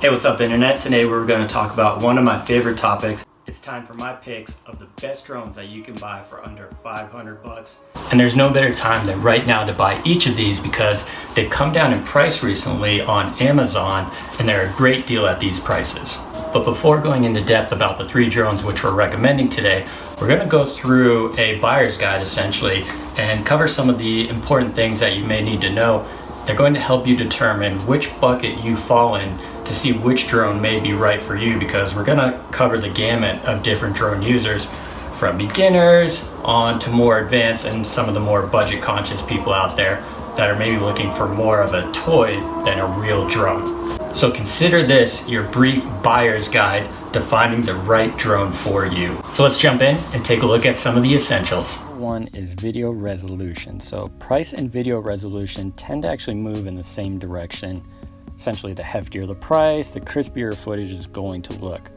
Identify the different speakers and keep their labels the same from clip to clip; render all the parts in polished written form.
Speaker 1: Hey, what's up internet? Today we're going to talk about one of my favorite topics. It's time for my picks of the best drones that you can buy for under 500 bucks. And there's no better time than right now to buy each of these because they've come down in price recently on Amazon and they're a great deal at these prices. But before going into depth about the 3 drones which we're recommending today, we're going to go through a buyer's guide essentially and cover some of the important things that you may need to know. They're going to help you determine which bucket you fall in to see which drone may be right for you, because we're going to cover the gamut of different drone users, from beginners on to more advanced and some of the more budget conscious people out there that are maybe looking for more of a toy than a real drone. So consider this your brief buyer's guide to finding the right drone for you. So let's jump in and take a look at some of the essentials. One is video resolution. So price and video resolution tend to actually move in the same direction. Essentially, the heftier the price, the crispier footage is going to look.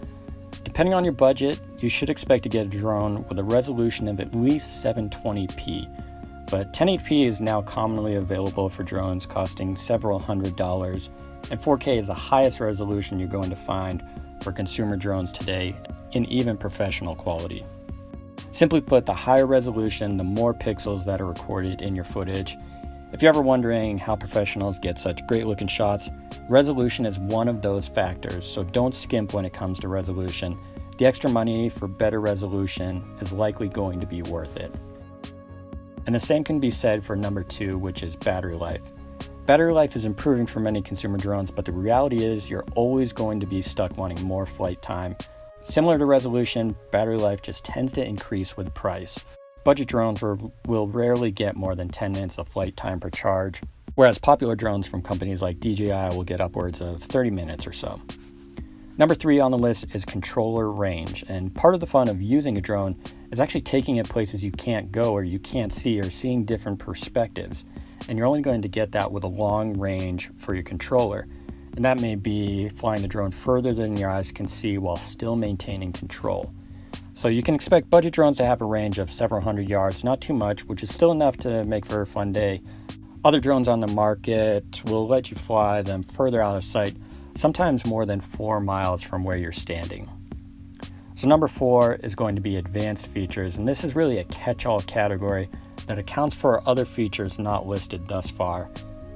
Speaker 1: Depending on your budget, you should expect to get a drone with a resolution of at least 720p. But 1080p is now commonly available for drones costing several $100s, and 4K is the highest resolution you're going to find for consumer drones today in even professional quality. Simply put, the higher resolution, the more pixels that are recorded in your footage. If you're ever wondering how professionals get such great looking shots, resolution is one of those factors, so don't skimp when it comes to resolution. The extra money for better resolution is likely going to be worth it. And the same can be said for number 2, which is battery life. Battery life is improving for many consumer drones, but the reality is you're always going to be stuck wanting more flight time. Similar to resolution, battery life just tends to increase with price. Budget drones will rarely get more than 10 minutes of flight time per charge, whereas popular drones from companies like DJI will get upwards of 30 minutes or so. Number 3 on the list is controller range, and part of the fun of using a drone is actually taking it places you can't go or you can't see, or seeing different perspectives. And you're only going to get that with a long range for your controller. And that may be flying the drone further than your eyes can see while still maintaining control. So you can expect budget drones to have a range of several hundred yards, not too much, which is still enough to make for a fun day. Other drones on the market will let you fly them further out of sight, sometimes more than 4 miles from where you're standing. So number 4 is going to be advanced features, and this is really a catch-all category that accounts for other features not listed thus far.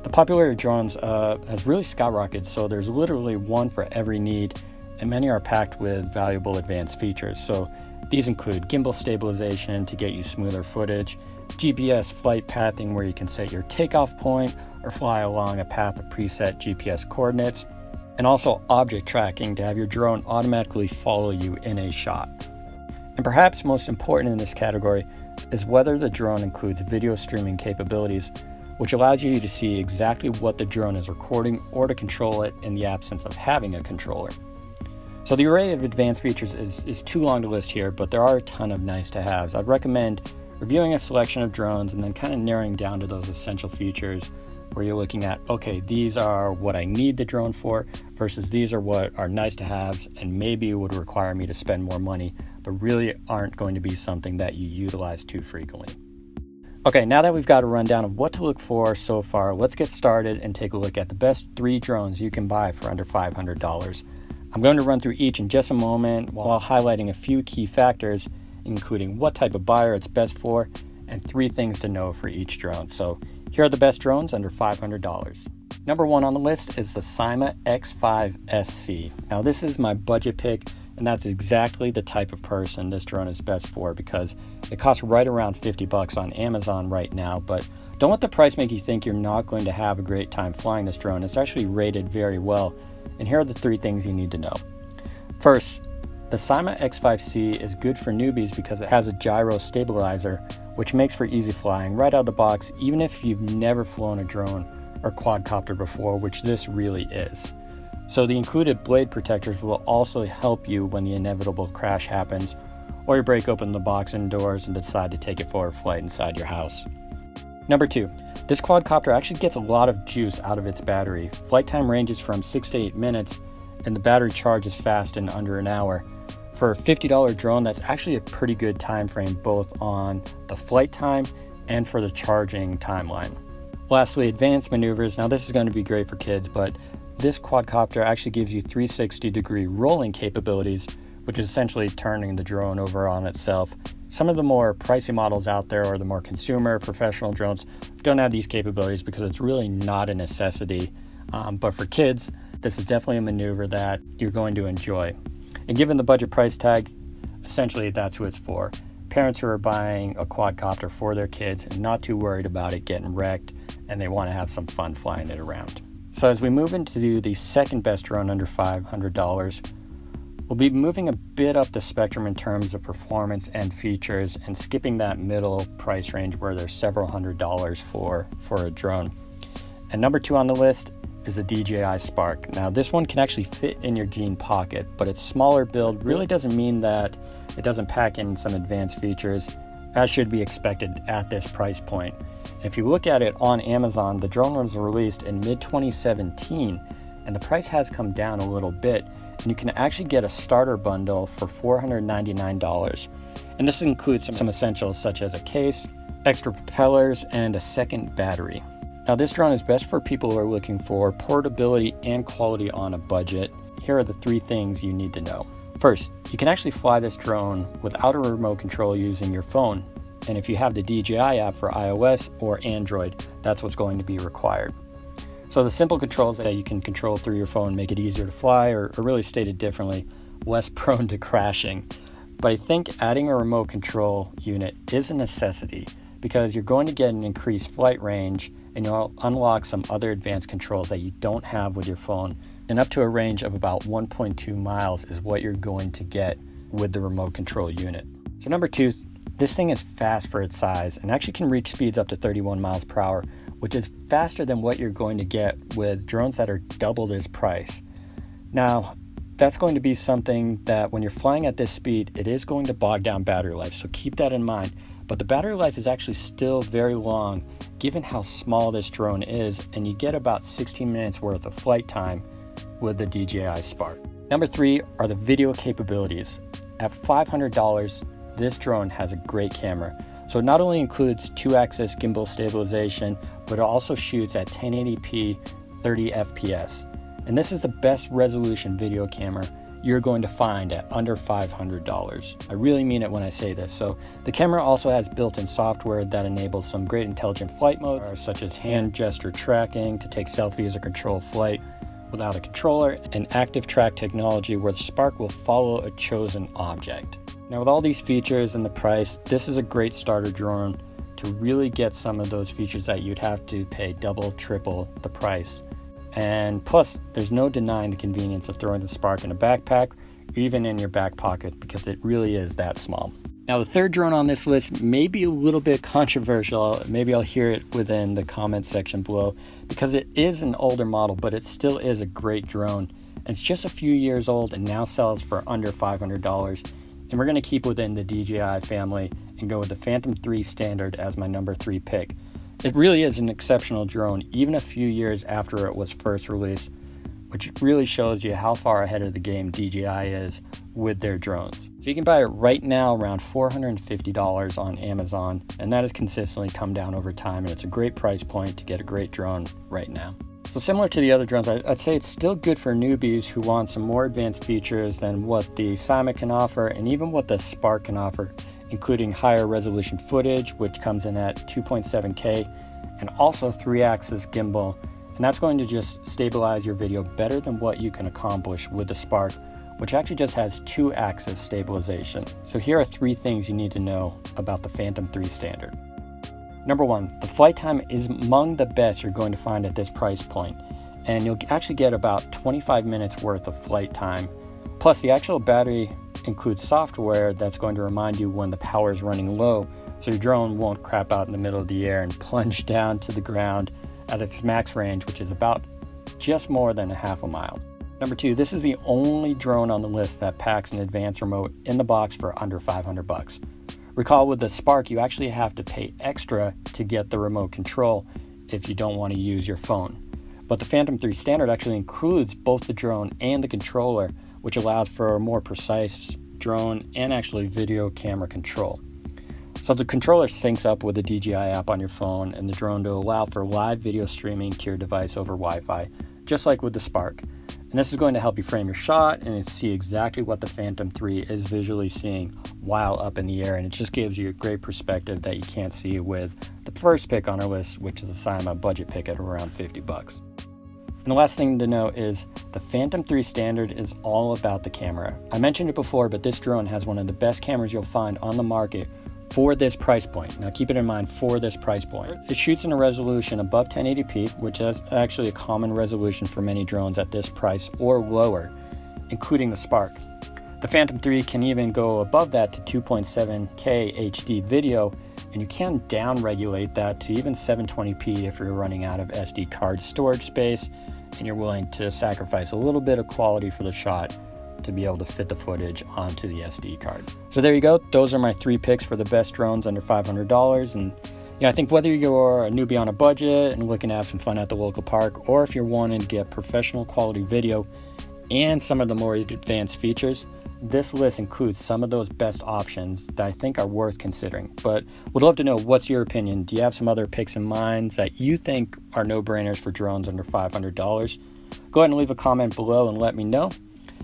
Speaker 1: The popularity of drones has really skyrocketed, so there's literally one for every need, and many are packed with valuable advanced features. So these include gimbal stabilization to get you smoother footage, GPS flight pathing where you can set your takeoff point or fly along a path of preset GPS coordinates, and also object tracking to have your drone automatically follow you in a shot. And perhaps most important in this category is whether the drone includes video streaming capabilities, which allows you to see exactly what the drone is recording or to control it in the absence of having a controller. So the array of advanced features is too long to list here, but there are a ton of nice to haves. I'd recommend reviewing a selection of drones and then kind of narrowing down to those essential features where you're looking at, okay, these are what I need the drone for versus these are what are nice to haves and maybe would require me to spend more money, but really aren't going to be something that you utilize too frequently. Okay, now that we've got a rundown of what to look for so far, let's get started and take a look at the best 3 drones you can buy for under $500. I'm going to run through each in just a moment while highlighting a few key factors, including what type of buyer it's best for and 3 things to know for each drone. So here are the best drones under $500. Number 1 on the list is the Syma X5 SC. Now this is my budget pick, and that's exactly the type of person this drone is best for because it costs right around 50 bucks on Amazon right now. But don't let the price make you think you're not going to have a great time flying this drone. It's actually rated very well. And here are the 3 things you need to know. First, the Syma X5C is good for newbies because it has a gyro stabilizer, which makes for easy flying right out of the box, even if you've never flown a drone or quadcopter before, which this really is. So the included blade protectors will also help you when the inevitable crash happens, or you break open the box indoors and decide to take it for a flight inside your house. Number 2, this quadcopter actually gets a lot of juice out of its battery. Flight time ranges from 6 to 8 minutes, and the battery charges fast in under an hour. For a $50 drone, that's actually a pretty good time frame both on the flight time and for the charging timeline. Lastly, advanced maneuvers. Now this is going to be great for kids, but this quadcopter actually gives you 360-degree rolling capabilities, which is essentially turning the drone over on itself. Some of the more pricey models out there, or the more consumer professional drones, don't have these capabilities because it's really not a necessity. But for kids, this is definitely a maneuver that you're going to enjoy. And given the budget price tag, essentially that's who it's for. Parents who are buying a quadcopter for their kids and not too worried about it getting wrecked, and they want to have some fun flying it around. So as we move into the second best drone under $500, we'll be moving a bit up the spectrum in terms of performance and features, and skipping that middle price range where there's several $100s for a drone. And number 2 on the list is the DJI Spark. Now this one can actually fit in your jean pocket, but its smaller build really doesn't mean that it doesn't pack in some advanced features, as should be expected at this price point. And if you look at it on Amazon, the drone was released in mid-2017, and the price has come down a little bit, and you can actually get a starter bundle for $499. And this includes some essentials such as a case, extra propellers, and a second battery. Now this drone is best for people who are looking for portability and quality on a budget. Here are the 3 things you need to know. First, you can actually fly this drone without a remote control using your phone. And if you have the DJI app for iOS or Android, that's what's going to be required. So the simple controls that you can control through your phone make it easier to fly, or really stated differently, less prone to crashing. But I think adding a remote control unit is a necessity, because you're going to get an increased flight range, and you'll unlock some other advanced controls that you don't have with your phone. And up to a range of about 1.2 miles is what you're going to get with the remote control unit. So number 2, this thing is fast for its size and actually can reach speeds up to 31 miles per hour, which is faster than what you're going to get with drones that are double this price. Now, that's going to be something that when you're flying at this speed, it is going to bog down battery life, so keep that in mind. But the battery life is actually still very long given how small this drone is, and you get about 16 minutes worth of flight time with the DJI Spark. Number 3 are the video capabilities. At $500, this drone has a great camera. So it not only includes 2-axis gimbal stabilization, but it also shoots at 1080p 30 FPS. And this is the best resolution video camera you're going to find at under $500. I really mean it when I say this. So the camera also has built-in software that enables some great intelligent flight modes, such as hand gesture tracking to take selfies or control flight without a controller, and active track technology where the Spark will follow a chosen object. Now with all these features and the price, this is a great starter drone to really get some of those features that you'd have to pay double, triple the price. And plus, there's no denying the convenience of throwing the Spark in a backpack or even in your back pocket, because it really is that small. Now the third drone on this list may be a little bit controversial. Maybe I'll hear it within the comment section below, because it is an older model, but it still is a great drone. And it's just a few years old and now sells for under $500. And we're going to keep within the DJI family and go with the Phantom 3 Standard as my number 3 pick. It really is an exceptional drone, even a few years after it was first released, which really shows you how far ahead of the game DJI is with their drones. So you can buy it right now around $450 on Amazon, and that has consistently come down over time, and it's a great price point to get a great drone right now. So similar to the other drones, I'd say it's still good for newbies who want some more advanced features than what the Cyma can offer, and even what the Spark can offer, including higher resolution footage, which comes in at 2.7K, and also 3-axis gimbal. And that's going to just stabilize your video better than what you can accomplish with the Spark, which actually just has 2-axis stabilization. So here are 3 things you need to know about the Phantom 3 Standard. Number 1, the flight time is among the best you're going to find at this price point, and you'll actually get about 25 minutes worth of flight time. Plus, the actual battery includes software that's going to remind you when the power is running low, so your drone won't crap out in the middle of the air and plunge down to the ground at its max range, which is about just more than a half a mile. Number 2, this is the only drone on the list that packs an advanced remote in the box for under $500. Recall with the Spark, you actually have to pay extra to get the remote control if you don't want to use your phone. But the Phantom 3 Standard actually includes both the drone and the controller, which allows for a more precise drone and actually video camera control. So the controller syncs up with the DJI app on your phone and the drone to allow for live video streaming to your device over Wi-Fi, just like with the Spark. And this is going to help you frame your shot and see exactly what the Phantom 3 is visually seeing while up in the air. And it just gives you a great perspective that you can't see with the first pick on our list, which is a Syma budget pick at around $50. And the last thing to note is the Phantom 3 Standard is all about the camera. I mentioned it before, but this drone has one of the best cameras you'll find on the market for this price point. Now keep it in mind, for this price point. It shoots in a resolution above 1080p, which is actually a common resolution for many drones at this price or lower, including the Spark. The Phantom 3 can even go above that to 2.7K HD video, and you can down regulate that to even 720p if you're running out of SD card storage space and you're willing to sacrifice a little bit of quality for the shot to be able to fit the footage onto the SD card. So there you go. Those are my 3 picks for the best drones under $500. And I think whether you're a newbie on a budget and looking to have some fun at the local park, or if you're wanting to get professional quality video and some of the more advanced features, this list includes some of those best options that I think are worth considering. But would love to know, what's your opinion? Do you have some other picks in mind that you think are no-brainers for drones under $500? Go ahead and leave a comment below and let me know.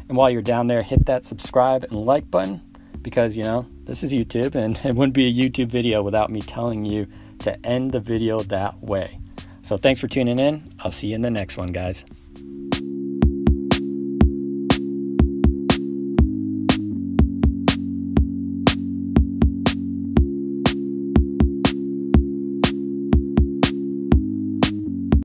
Speaker 1: And while you're down there, hit that subscribe and like button, because, this is YouTube, and it wouldn't be a YouTube video without me telling you to end the video that way. So thanks for tuning in. I'll see you in the next one, guys.